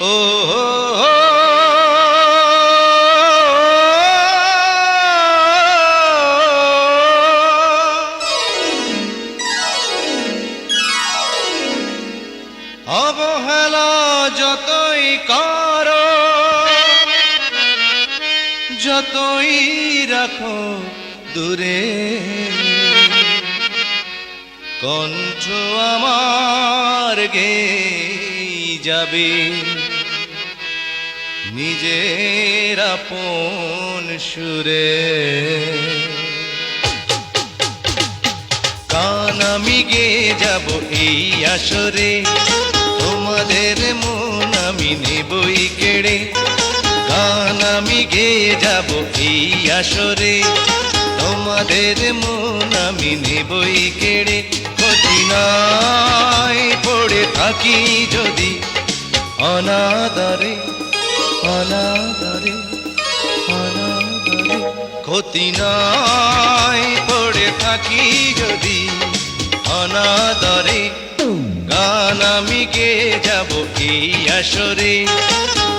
ও অবহেলা যতই করো, যতই রাখো দূরে, কণ্ঠ আমার গেয়ে যাবে নিজের আপন সুরে। গান আমি গেয়ে যাব এই আসরে, তোমাদের মন আমি নেবই কেড়ে। গান আমি গেয়ে যাব এই আসরে, তোমাদের মন আমি নেবই কেড়ে। ক্ষতি নাই পড়ে থাকি যদি অনাদরে, অনাদরে, অনাদরে। ক্ষতি নাই পড়ে থাকি যদি অনাদরে। গান আমি গেয়ে যাব এই আসরে,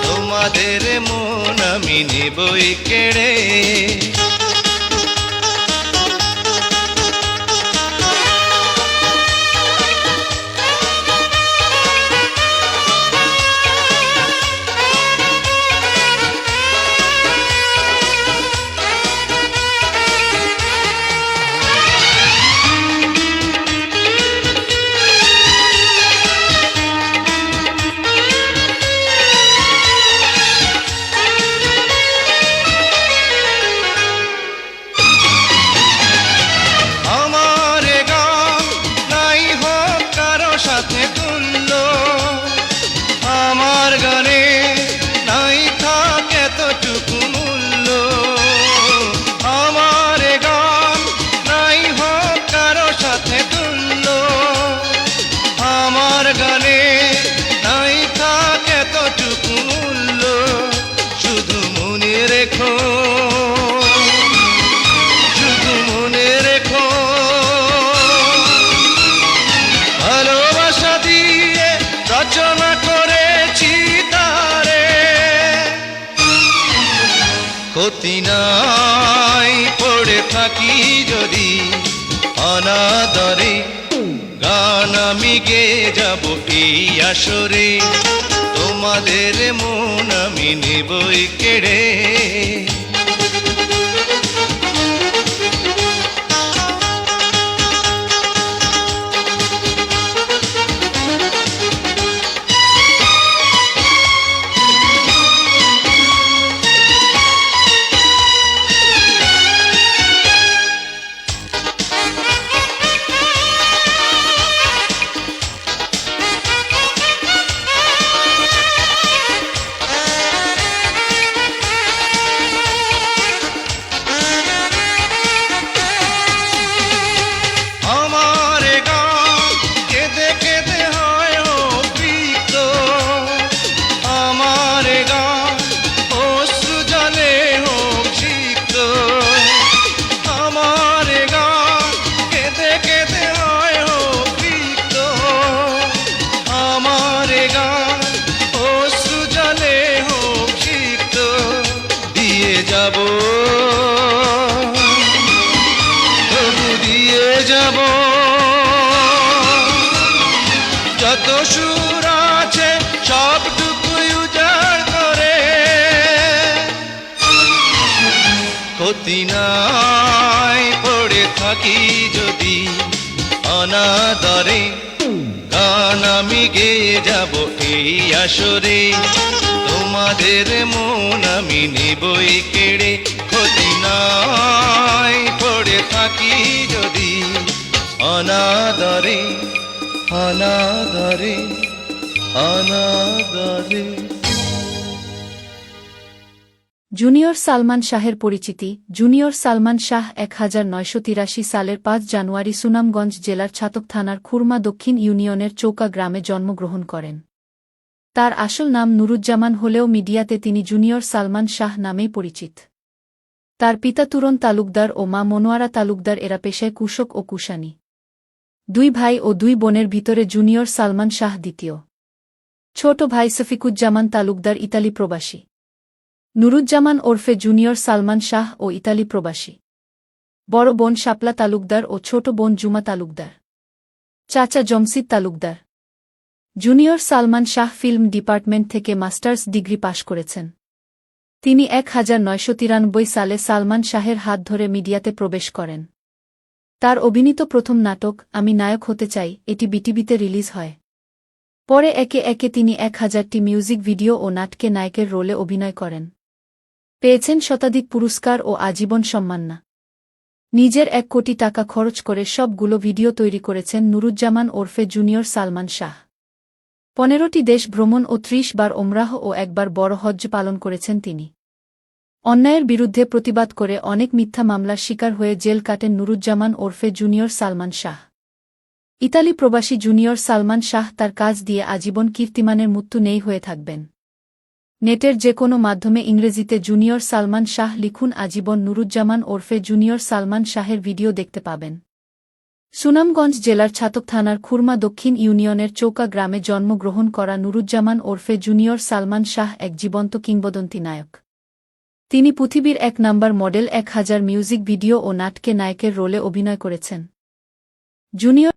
তোমাদের মন আমি নেবই কেড়ে। সাথে তুল্য আমার গানে নাই থাকে এতটুকু মূল্য। আমার গান নাই হোক কারো সাথে তুল্য, আমার গানে নাই থাকে এতটুকু মূল্য। শুধু মনে রেখো, শুধু মনে রেখো, রচনা করেছি তারে। ক্ষতি নাই পড়ে থাকি যদি অনাদরে। গান আমি গেয়ে যাব এই আসরে, তোমাদের মন আমি নেবই কেড়ে। যাব তবু দিয়ে যাব যত সুর আছে সবটুকুই উজাড় করে। ক্ষতি নাই পড়ে থাকি যদি অনাদরে। গান আমি গেয়ে যাব এই আসরে, তোমাদের মন আমি নেবই কেড়ে। ক্ষতি নাই পড়ে থাকি যদি অনাদরে, অনাদরে, অনাদরে। জুনিয়র সালমান শাহের পরিচিতি। জুনিয়র সালমান শাহ 1983 সালের 5 জানুয়ারি সুনামগঞ্জ জেলার ছাতক থানার খুরমা দক্ষিণ ইউনিয়নের চৌকা গ্রামে জন্মগ্রহণ করেন। তার আসল নাম নুরুজ্জামান হলেও মিডিয়াতে তিনি জুনিয়র সালমান শাহ নামেই পরিচিত। তার পিতা তুরন তালুকদার ও মা মনোয়ারা তালুকদার, এরা পেশায় কৃষক ও কুষাণী। 2 ভাই ও 2 বোনের ভিতরে জুনিয়র সালমান শাহ দ্বিতীয়। ছোট ভাই সফিকুজ্জামান তালুকদার ইতালি প্রবাসী। নুরুজ্জামান ওরফে জুনিয়র সালমান শাহ ও ইতালি প্রবাসী। বড় বোন শাপলা তালুকদার ও ছোট বোন জুমা তালুকদার। চাচা Jamshid Talukdar. Junior Salman Shah film department থেকে মাস্টার্স ডিগ্রি পাশ করেছেন। তিনি 1993 সালে সালমান শাহের হাত ধরে মিডিয়াতে প্রবেশ করেন। তার অভিনীত প্রথম নাটক আমি নায়ক হতে চাই এটি বিটিভিতে রিলিজ হয়। পরে একে একে তিনি 1000টি মিউজিক ভিডিও ও নাটকে নায়কের রোলে অভিনয় করেন। পেয়েছেন শতাধিক পুরস্কার ও আজীবন সম্মাননা। নিজের 1 কোটি টাকা খরচ করে সবগুলো ভিডিও তৈরি করেছেন নুরুজ্জামান ওরফে জুনিয়র সালমান শাহ। 15টি দেশ ভ্রমণ ও 30 বার ওমরাহ ও একবার বড় হজ্জ পালন করেছেন তিনি। অন্যায়ের বিরুদ্ধে প্রতিবাদ করে অনেক মিথ্যা মামলার শিকার হয়ে জেল কাটেন নুরুজ্জামান ওরফে জুনিয়র সালমান শাহ। ইতালি প্রবাসী জুনিয়র সালমান শাহ তার কাজ দিয়ে আজীবন কীর্তিমানের মৃত্যু নেই হয়ে থাকবেন। নেটের যে কোনো মাধ্যমে ইংরেজিতে জুনিয়র সালমান শাহ লিখুন আজীবন নুরুজ্জামান ওরফে জুনিয়র সালমান শাহের ভিডিও দেখতে পাবেন। সুনামগঞ্জ জেলার ছাতক থানার খুরমা দক্ষিণ ইউনিয়নের চৌকা গ্রামে জন্মগ্রহণ করা নুরুজ্জামান ওরফে জুনিয়র সালমান শাহ এক জীবন্ত কিংবদন্তি নায়ক। তিনি পৃথিবীর 1 নম্বর মডেল 1000 মিউজিক ভিডিও ও নাটকে নায়কের রোলে অভিনয় করেছেন। জুনিয়র